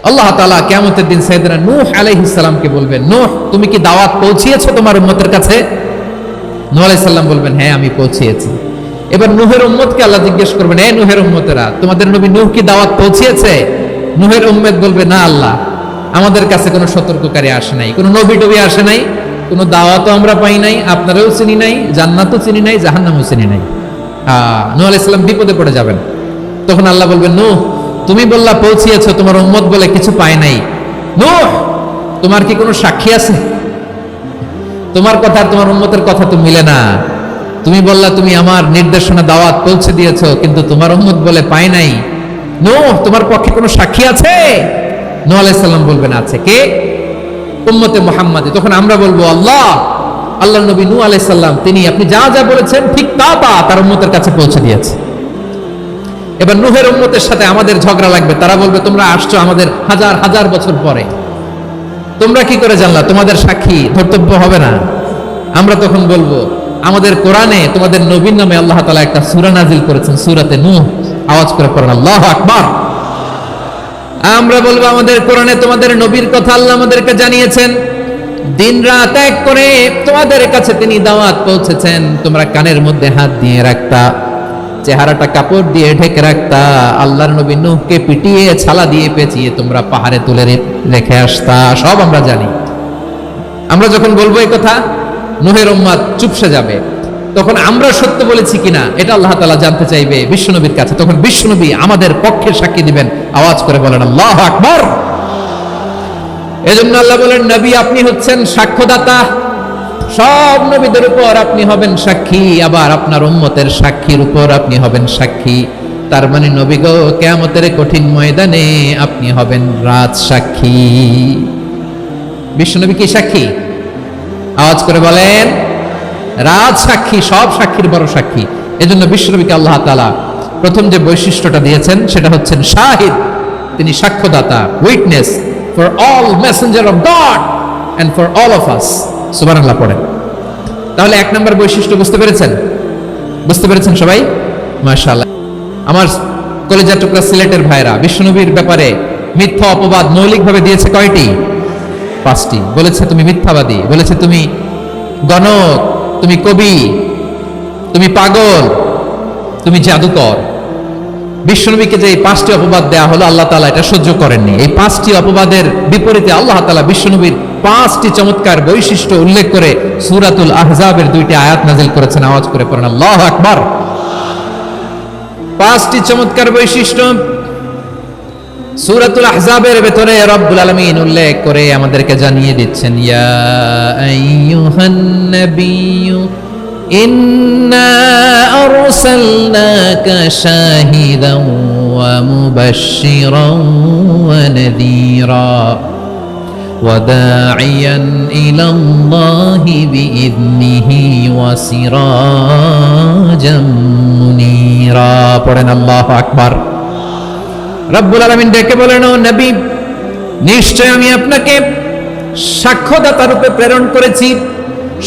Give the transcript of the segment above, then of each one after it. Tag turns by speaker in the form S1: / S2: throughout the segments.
S1: আল্লাহ তাআলা কিয়ামতের দিন সাইয়েদনা নূহ আলাইহিস সালামকে বলবেন, নূহ তুমি কি দাওয়াত পৌঁছিয়েছো তোমার উম্মতের কাছে? নূহ আলাইহিস সালাম বলবেন, হ্যাঁ আমি পৌঁছিয়েছি। এবার নূহের উম্মতকে আল্লাহ জিজ্ঞেস করবেন, এই নূহের উম্মতেরা, তোমাদের নবী নূহ কি দাওয়াত পৌঁছিয়েছে? নূহের উম্মত বলবে, না আল্লাহ, আমাদের কাছে কোনো সতর্ককারী আসে নাই, কোনো নবী টবি আসে নাই, কোনো দাওয়াতও আমরা পাই নাই, আপনারাও চিনি নাই, জান্নাতও চিনি নাই, জাহান্নামও চিনি নাই। নূহ আলাইহিস সালাম বিপদে পড়ে যাবেন। তখন আল্লাহ বলবেন, নূহ তুমি বললা পৌঁছিয়েছো, তোমার উম্মত বলে কিছু পায় নাই। নূহ তোমার কি কোনো সাক্ষী আছে? তোমার কথা আর তোমার উম্মতের কথা তো মিলে না। তুমি বললা তুমি আমার নির্দেশনা দাওয়াত পৌঁছে দিয়েছো, কিন্তু তোমার উম্মত বলে পায় নাই। নূহ তোমার পক্ষে কোনো সাক্ষী আছে? নূহ আলাইহিস সালাম বলবেন, আছে। কে? উম্মতে মুহাম্মাদী। তখন আমরা বলবো, আল্লাহ, আল্লাহর নবী নূহ আলাইহিস সালাম তিনি আপনি যা যা বলেছেন ঠিক তা তার উম্মতের কাছে পৌঁছে দিয়েছে। এবার নূহের উম্মতের সাথে আমাদের ঝগড়া লাগবে। তারা বলবে, তোমরা আসছো আমাদের হাজার হাজার বছর পরে, তোমরা কি করে জানলা? তোমাদের সাক্ষী ধর্তব্য হবে না? আমরা তখন বলবো, আমাদের কোরআনে তোমাদের নবীর নামে আল্লাহ তাআলা একটা সূরা নাজিল করেছেন, সূরাতে নূহ। আওয়াজ করে পড়েন আল্লাহু আকবার। আমরা বলবো, আমাদের কোরআনে তোমাদের নবীর কথা আল্লাহ আমাদেরকে জানিয়েছেন, দিন রাত এক করে তোমাদের কাছে তিনি দাওয়াত পৌঁছেছেন। তোমরা কানের মধ্যে হাত দিয়ে রাখতা, চেহারাটা কাপড় দিয়ে ঢেকে রাখতা, আল্লাহর নবী নূহকে পিটিয়ে ছালা দিয়ে পেঁচিয়ে তোমরা পাহাড়ে তুলে রেখে আসতা, সব আমরা জানি। আমরা যখন বলবো এই কথা, নূহের উম্মত চুপসে যাবে। তখন আমরা সত্য বলেছি কিনা এটা আল্লাহ তাআলা জানতে চাইবে বিশ্বনবীর কাছে। তখন বিশ্বনবী আমাদের পক্ষে সাক্ষী দিবেন। আওয়াজ করে বলেন আল্লাহু আকবার। এজন্য আল্লাহ বলেন, নবী আপনি হচ্ছেন সাক্ষ্যদাতা, সব নবীদের উপর আপনি হবেন সাক্ষী, আবার আপনার উম্মতের সাক্ষীর উপর আপনি হবেন সাক্ষী। তার মানে নবী গো, কিয়ামতের কঠিন ময়দানে আপনি হবেন রাজ সাক্ষী। বিশ্বনবী কি সাক্ষী? আওয়াজ করে বলেন, রাজ সাক্ষী, সব সাক্ষীর বড় সাক্ষী। এজন্য বিশ্বনবীকে আল্লাহ তাআলা প্রথম যে বৈশিষ্ট্যটা দিয়েছেন সেটা হচ্ছেন শাহিদ। তিনি সাক্ষ্যদাতা, witness for all messenger of God and for all of us. সুবহানাল্লাহ পড়েন। তাহলে এক নম্বর বৈশিষ্ট্য বুঝতে পেরেছেন? বুঝতে পেরেছেন সবাই? মাশাআল্লাহ। আমার কলেজার টুকরা সিলেটের ভাইরা, বিশ্বনবীর ব্যাপারে মিথ্যা অপবাদ মৌলিকভাবে দিয়েছে কয়টি? 5টি। বলেছে তুমি মিথ্যাবাদী, বলেছে তুমি গণক, তুমি কবি, তুমি পাগল, তুমি জাদুকর। বিশ্বনবীকে যে এই 5টি অপবাদ দেয়া হলো, আল্লাহ তাআলা এটা সহ্য করেননি। এই 5টি অপবাদের বিপরীতে আল্লাহ তাআলা বিশ্বনবীর 5টি চমৎকার বৈশিষ্ট্য উল্লেখ করে সূরাতুল আহজাবের 2টি আয়াত নাযিল করেছেন। আওয়াজ করে পড়েন আল্লাহু আকবার। 5টি চমৎকার বৈশিষ্ট্য সূরাতুল আহজাবের ভেতরে রব্বুল আলামিন উল্লেখ করে আমাদেরকে জানিয়ে দিচ্ছেন, ইয়া আইয়ুহান নাবিয়্যু ইন্না আরসালনাকা শাহিদান ওয়া মুবাশশিরান ওয়া নাযীরা ওয়া দাঈয়ান ইলাল্লাহি বিইذনিহি ওয়া সিরাজাম মুনীরা। পড়েন আল্লাহু আকবার। রব্বুল আলামিন ডেকে বলেন, ও নবী, নিশ্চয় আমি আপনাকে সাক্ষ্যদাতা রূপে প্রেরণ করেছি,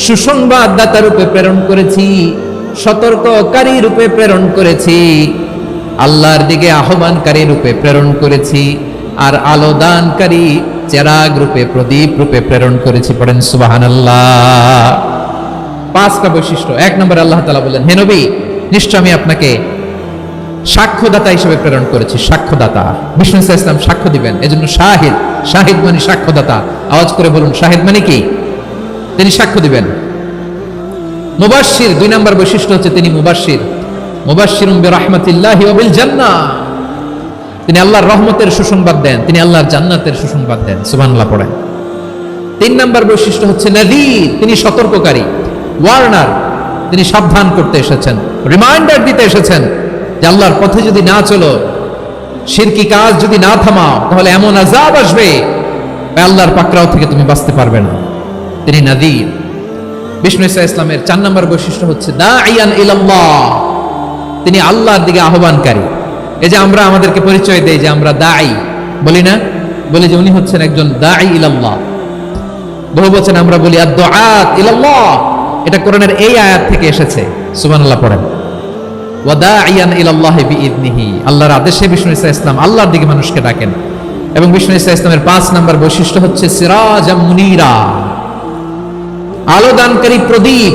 S1: সুসংবাদদাতা রূপে প্রেরণ করেছি, সতর্ককারী রূপে প্রেরণ করেছি, আল্লাহর দিকে আহ্বানকারী রূপে প্রেরণ করেছি, আর আলো দানকারী চেরাগ রূপে, প্রদীপ রূপে প্রেরণ করেছি। পড়েন সুবহানাল্লাহ। 5টা বৈশিষ্ট্য। 1 নম্বরে আল্লাহ তাআলা বলেন, হে নবী, নিশ্চয় আমি আপনাকে সাক্ষ্যদাতা হিসেবে প্রেরণ করেছি। সাক্ষ্যদাতা, বিষ্ণু ইসলাম সাক্ষ্য দিবেন, এজন্য শাহিদ। শাহিদ মানে সাক্ষ্যদাতা। আওয়াজ করে বলুন, শাহিদ মানে কি? তিনি সাক্ষ্য দিবেন। মুবাশশির, 2 নম্বর বৈশিষ্ট্য হচ্ছে তিনি মুবাশশির। মুবাশশিরুম বিরাহমাতিল্লাহি ওয়া বিল জান্নাহ। তিনি আল্লাহর রহমতের সুসংবাদ দেন, তিনি আল্লাহর জান্নাতের সুসংবাদ দেন। সুবহানাল্লাহ পড়েন। 3 নম্বর বৈশিষ্ট্য হচ্ছে নাযীর, তিনি সতর্ককারী, ওয়ার্নার। তিনি সাবধান করতে এসেছেন, রিমাইন্ডার দিতে এসেছেন যে আল্লাহর পথে যদি না চলো, শিরকি কাজ যদি না থামাও, তাহলে এমন আযাব আসবে আল্লাহর পাকড়াও থেকে তুমি বাঁচতে পারবে না। তিনি নাযীর। বিষ্ণু ইসলামের 4 নম্বর বৈশিষ্ট্য হচ্ছে দাঈয়ান ইলাল্লাহ, তিনি আল্লাহর দিকে আহ্বানকারী। এই যে আমরা আমাদেরকে পরিচয় দেই যে আমরা দাঈ, বলি না? বলি যে উনি হচ্ছেন একজন দাঈ ইলাল্লাহ। বহু বচন আমরা বলি আদ-দুআত ইলাল্লাহ। এটা কোরআনের এই আয়াত থেকে এসেছে। সুবহানাল্লাহ পড়েন। ওয়া দাঈয়ান ইলাল্লাহি বিইذনিহি, আল্লাহর আদেশে বিষ্ণু ইসলাম আল্লাহর দিকে মানুষকে ডাকেন। এবং বিষ্ণু ঈসা ইসলামের 5 নম্বর বৈশিষ্ট্য হচ্ছে সিরাজাম মুনীরা, আলোদানকারী প্রদীপ,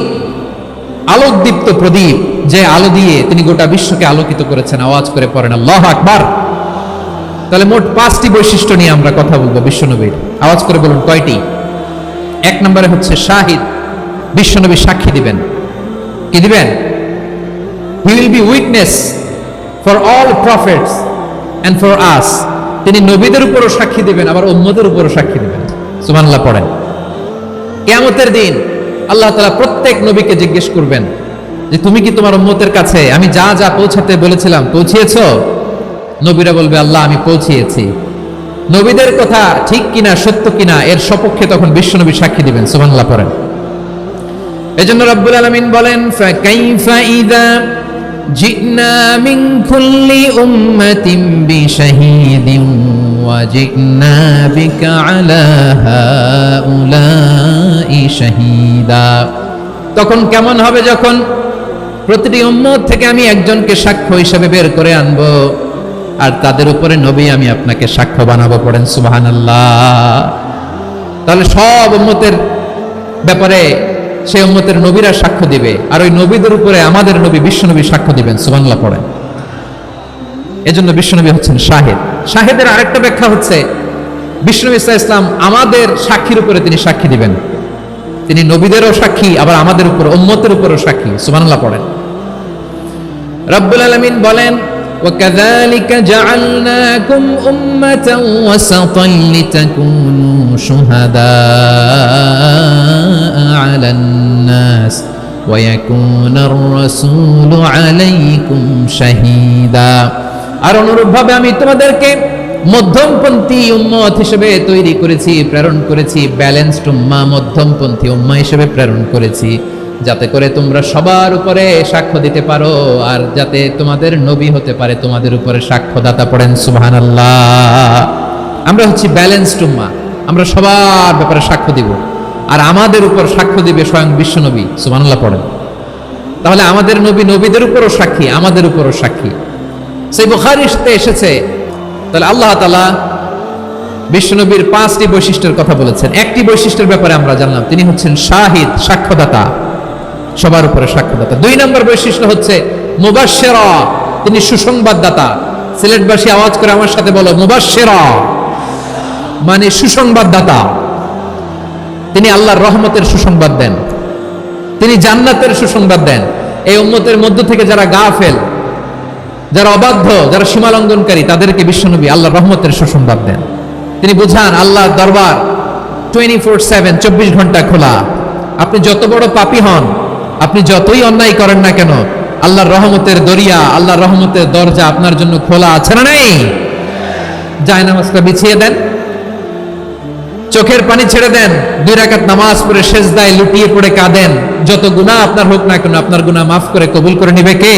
S1: আলোকদীপ্ত প্রদীপ, যে আলো দিয়ে তিনি গোটা বিশ্বকে আলোকিত করেছেন। আওয়াজ করে পড়েন আল্লাহু আকবার। তাহলে মোট 5টি বৈশিষ্ট্য নিয়ে আমরা কথা বলবো বিশ্বনবীর। আওয়াজ করে বলুন কয়টি? 1 নম্বরে হচ্ছে শাহিদ, বিশ্বনবী সাক্ষী দিবেন। কি দিবেন? He will be witness for all prophets and for us. তিনি নবীদের উপরও সাক্ষী দিবেন, আবার উম্মতের উপরও সাক্ষী দিবেন। সুবহানাল্লাহ পড়েন। কিয়ামতের দিন আল্লাহ তাআলা প্রত্যেক নবীকে জিজ্ঞেস করবেন যে তুমি কি তোমার উম্মতের কাছে আমি যা যা পৌঁছাতে বলেছিলাম পৌঁছিয়েছো? নবীরা বলবে আল্লাহ আমি পৌঁছিয়েছি। নবীদের কথা ঠিক কিনা, সত্য কিনা, এর সপক্ষে তখন বিশ্বনবী সাক্ষী দিবেন। সুবহানাল্লাহ পড়েন। এজন্য রব্বুল আলামিন বলেন ফাকাইফা ইযা জিনা মিন কুল্লি উম্মাতিন বিশাহীদিন ওয়া জিনা বিকা আলা হাউলাই শাহীদা। তখন কেমন হবে যখন প্রতিটি উম্মত থেকে আমি একজনকে সাক্ষ্য হিসেবে বের করে আনবো, আর তাদের উপরে নবী আমি আপনাকে সাক্ষ্য বানাবো। পড়েন সুবহানাল্লাহ। তাহলে সব উম্মতের ব্যাপারে সেই উম্মতের নবীরা সাক্ষ্য দিবে, আর ওই নবীদের উপরে আমাদের নবী বিশ্বনবী সাক্ষ্য দিবেন। সুবহানাল্লাহ পড়েন। এজন্য বিশ্বনবী হচ্ছেন শাহিদ। শাহিদের আরেকটা ব্যাখ্যা হচ্ছে বিশ্বনবী ঈসা ইসলাম আমাদের সাক্ষীর উপরে তিনি সাক্ষী দিবেন। তিনি নবীদেরও সাক্ষী, আবার আমাদের উপর উম্মতের উপরও সাক্ষী। সুবহানাল্লাহ পড়েন। রব্বুল আলামিন বলেন وَكَذَلِكَ جَعَلْنَاكُمْ أُمَّةً وَسَطًا لِتَكُونُوا شُهَدَاءَ عَلَى النَّاسِ وَيَكُونَ الرَّسُولُ عَلَيْكُمْ شَهِيدًا। আর অনুরূপভাবে আমি তোমাদেরকে মধ্যমপন্থী উম্মত হিসেবে তৈরি করেছি, প্রেরণ করেছি। ব্যালেন্সড উম্মাহ, মধ্যমপন্থী উম্মাহ হিসেবে প্রেরণ করেছি, যাতে করে তোমরা সবার উপরে সাক্ষ্য দিতে পারো, আর যাতে তোমাদের নবী হতে পারে তোমাদের উপরে সাক্ষ্যদাতা। পড়েন সুবহানাল্লাহ। আমরা হচ্ছি ব্যালেন্সড উম্মাহ, আমরা সবার ব্যাপারে সাক্ষ্য দিব, আর আমাদের উপর সাক্ষ্য দিবে স্বয়ং বিশ্বনবী। সুবহানাল্লাহ পড়েন। তাহলে আমাদের নবী নবীদের উপরও সাক্ষী, আমাদের উপরও সাক্ষী। সেই বুখারীতে এসেছে। তাহলে আল্লাহ তাআলা বিশ্বনবীর 5টি বৈশিষ্ট্যের কথা বলেছেন। একটি বৈশিষ্ট্যের ব্যাপারে আমরা জানলাম, তিনি হচ্ছেন শাহিদ, সাক্ষ্যদাতা, সবার উপরে সাক্ষ্যদাতা। 2 নম্বর বৈশিষ্ট্য হচ্ছে মুবাশশিরা, তিনি সুসংবাদদাতা। সিলেটবাসী আওয়াজ করে আমার সাথে বলো মুবাশশিরা, মানে সুসংবাদদাতা। তিনি আল্লাহর রহমতের সুসংবাদ দেন, তিনি জান্নাতের সুসংবাদ দেন। এই উম্মতের মধ্য থেকে যারা গাফেল, যারা অবাধ্য, যারা সীমালঙ্ঘনকারী, তাদেরকে বিশ্বনবী আল্লাহর রহমতের সুসংবাদ দেন। তিনি বুঝান আল্লাহর দরবার 24/7, 24 ঘন্টা খোলা। আপনি যত বড় পাপী হন, আপনি যতই অন্যায় করেন না কেন, আল্লাহর রহমতের দরিয়া, আল্লাহর রহমতের দরজা আপনার জন্য খোলা আছে না নাই? জায়নামাজটা বিছিয়ে দেন, চোখের পানি ছেড়ে দেন, 2 রাকাত নামাজ পড়ে সেজদায় লুটিয়ে পড়ে কাঁদেন। যত গুনাহ আপনার হোক না কেন, আপনার গুনাহ মাফ করে কবুল করে নেবে কে?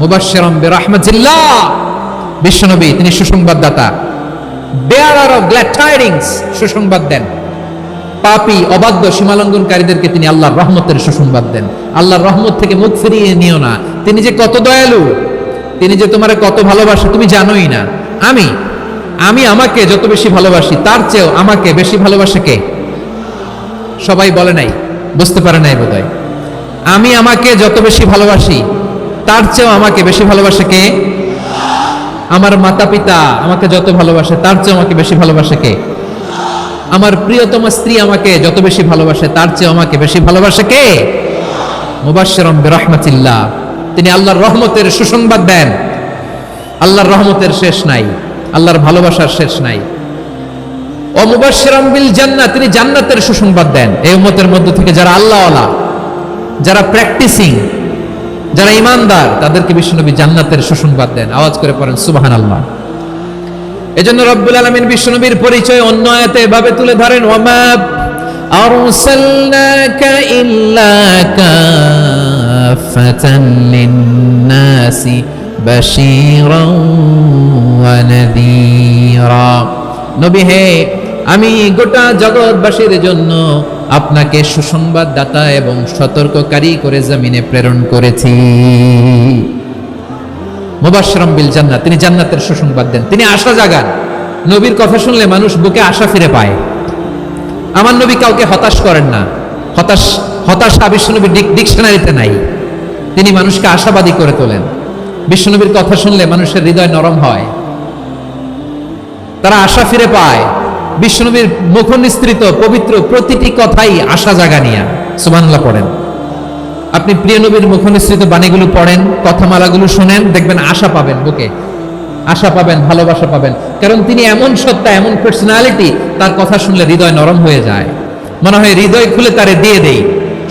S1: মুবাশশিরাম বিরাহমাতিল্লাহ। বিশ্বনবী তিনি সুসংবাদদাতা, বেয়ারার অফ গ্ল্যাড টাইডিংস, সুসংবাদ দেন। পাপী, অবাধ্য, সীমালঙ্ঘনকারীদেরকে তিনি আল্লাহর রহমতের সুসংবাদ দেন। আল্লাহর রহমত থেকে মুখ ফিরিয়ে নিও না। তিনি যে কত দয়ালু, তিনি যে তোমারে কত ভালোবাসে তুমি জানোই না। আমি আমাকে যত বেশি ভালোবাসি, তার চেয়েও আমাকে বেশি ভালোবাসে কে? সবাই বলে নাই, বুঝতে পারে নাই বোধহয়। আমি আমাকে যত বেশি ভালোবাসি, তার চেয়েও আমাকে বেশি ভালোবাসে কে? আমার মাতা পিতা আমাকে যত ভালোবাসে, তার চেয়েও আমাকে বেশি ভালোবাসে কে? আমার প্রিয়তম স্ত্রী আমাকে যত বেশি ভালোবাসে, তার চেয়ে আমাকে বেশি ভালোবাসে কে? মুবাশশিরাম বিরাহমাতিল্লাহ, তিনি আল্লাহর রহমতের সুসংবাদ দেন। আল্লাহর রহমতের শেষ নাই, আল্লাহর ভালোবাসার শেষ নাই। ও মুবাশশিরাম বিল জান্নাহ, তিনি জান্নাতের সুসংবাদ দেন। এই উম্মতের মধ্য থেকে যারা আল্লাহওয়ালা, যারা প্র্যাকটিসিং, যারা ইমানদার, তাদেরকে বিশ্বনবী জান্নাতের সুসংবাদ দেন। আওয়াজ করে পড়েন সুবহানাল্লাহ। এজন্য রব্বুল আলামিন বিশ্বনবীর পরিচয় অন্য আয়াতে এভাবে তুলে ধরেন, ওয়ামা আরসালনাকা ইল্লা কাফাতান লিন-নাসি বাশীরান ওয়া নাযীরা। নবী হে, আমি গোটা জগৎবাসীর জন্য আপনাকে সুসংবাদদাতা এবং সতর্ককারী করে জমিনে প্রেরণ করেছি। মুবাশশিরাম বিল জান্নাহ, তিনি জান্নাতের সুসংবাদ দেন, তিনি আশা জাগান। নবীর কথা শুনলে মানুষ বুকে আশা ফিরে পায়। আমার নবী কাউকে হতাশ করেন না। হতাশা বিশ্বনবীর ডিকশনারিতে নাই। তিনি মানুষকে আশাবাদী করে তোলেন। বিশ্বনবীর কথা শুনলে মানুষের হৃদয় নরম হয়, তারা আশা ফিরে পায়। বিশ্বনবীর মুখ নিঃসৃত পবিত্র প্রতিটি কথাই আশা জাগানিয়া। সুবহানাল্লাহ পড়েন। আপনি প্রিয় নবীর মুখ নিঃসৃত বাণীগুলো পড়েন, কথামালাগুলো শুনেন, দেখবেন আশা পাবেন, বুকে আশা পাবেন, ভালোবাসা পাবেন। কারণ তিনি এমন সত্তা, এমন পার্সোনালিটি, তার কথা শুনলে হৃদয় নরম হয়ে যায়। মনে হয় হৃদয় খুলে তারে দিয়ে দেই,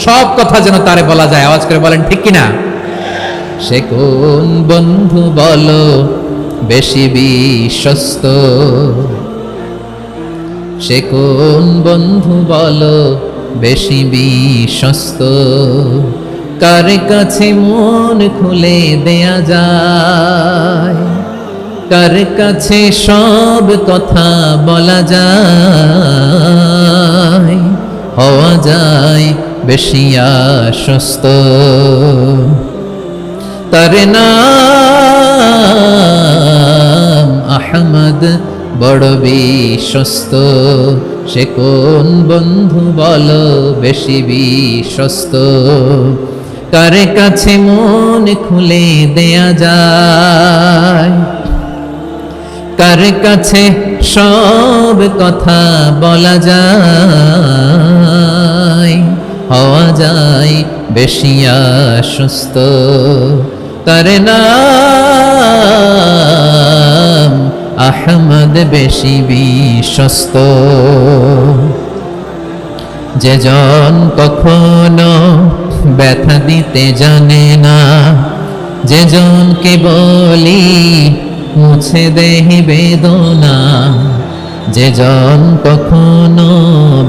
S1: সব কথা যেন তারে বলা যায়। আওয়াজ করে বলেন ঠিক কিনা? সে কোন বন্ধু বলো বেশি বিশ্বস্ত, সে কোন বন্ধু বলো বেশি বিশ্বস্ত, কার কাছে মন খুলে দেয়া যায়, কার কাছে সব কথা বলা যায়, হওয়া যায় বেশি আশ্বস্ত। তার নাম আহমদ, বড় বিশ্বস্ত। সে কোন বন্ধু বলো বেশি বিশ্বস্ত, কার কাছে মন খুলে দেয়া যায়, কার কাছে সব কথা বলা যায়, হওয়া যায় বেশি আশ্বস্ত। তার নাম আহমদ, বেশি বিশ্বস্ত। যে জন কখনো ব্যথা দিতে জানে না, যে জনকে বলি মুছে দেহি বেদনা, যে জন কখনো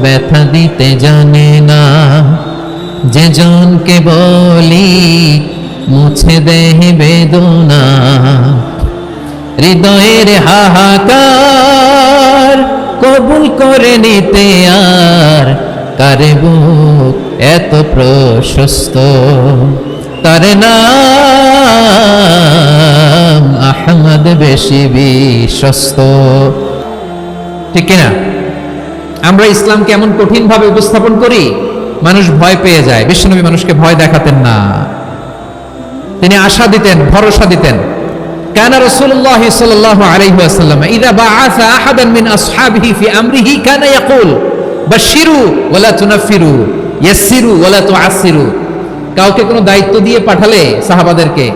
S1: ব্যথা দিতে জানে না, যে জনকে বলি মুছে দেহি বেদনা, হৃদয়ের হাহাকার কবুল করে নিতে আর কারে বুক এত প্রশস্ত। তার নাম আহমদ, বেশি বিশ্বস্ত। ঠিক কিনা? আমরা ইসলামকে এমন কঠিন ভাবে উপস্থাপন করি, মানুষ ভয় পেয়ে যায়। বিশ্বনবী মানুষকে ভয় দেখাতেন না, তিনি আশা দিতেন, ভরসা দিতেন। কানা রাসূলুল্লাহ সাল্লাল্লাহু আলাইহি ওয়াসাল্লাম ইযা বাআসা আহাদান মিন আসহাবিহি ফি আমরিহি কানা ইয়াকুল বাশশিরু ওয়ালা তুনাফিরু, ইয়াসসিরু ওয়ালা তুআসসিরু। কাউকে কোনো দায়িত্ব দিয়ে পাঠালে সাহাবাদেরকে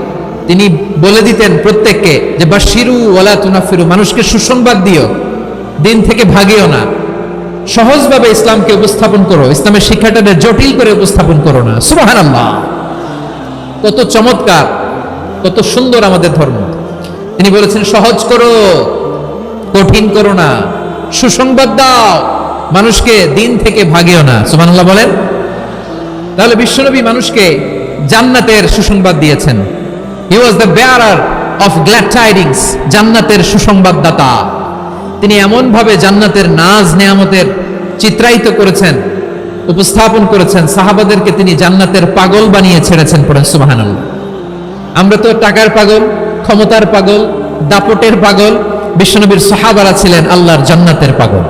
S1: তিনি বলে দিতেন প্রত্যেককে যে বাশশিরু ওয়ালা তুনাফিরু, মানুষকে সুসংবাদ দিও, দিন থেকে ভাগিও না। সহজভাবে ইসলামকে উপস্থাপন করো, ইসলামের শিক্ষাটাকে জটিল করে উপস্থাপন করো না। সুবহানাল্লাহ, কত চমৎকার, কত সুন্দর আমাদের ধর্ম। তিনি বলেছেন সহজ করো, কঠিন করো না, সুসংবাদ দাও, মানুষকে দিন থেকে ভাগিও না। সুবহানাল্লাহ বলেন। তাহলে বিশ্বনবী মানুষকে জান্নাতের সুসংবাদ দিয়েছেন। He was the bearer of glad tidings, জান্নাতের সুসংবাদদাতা। তিনি এমন ভাবে জান্নাতের নাজ নেয়ামতের চিত্রায়িত করেছেন, উপস্থাপন করেছেন, সাহাবাদেরকে তিনি জান্নাতের পাগল বানিয়ে ছেড়েছেন। পড়েন সুবহানাল্লাহ। আমরা তো টাকার পাগল, ক্ষমতার পাগল, দাপটের পাগল। বিশ্বনবীর সাহাবারা ছিলেন আল্লাহর জান্নাতের পাগল।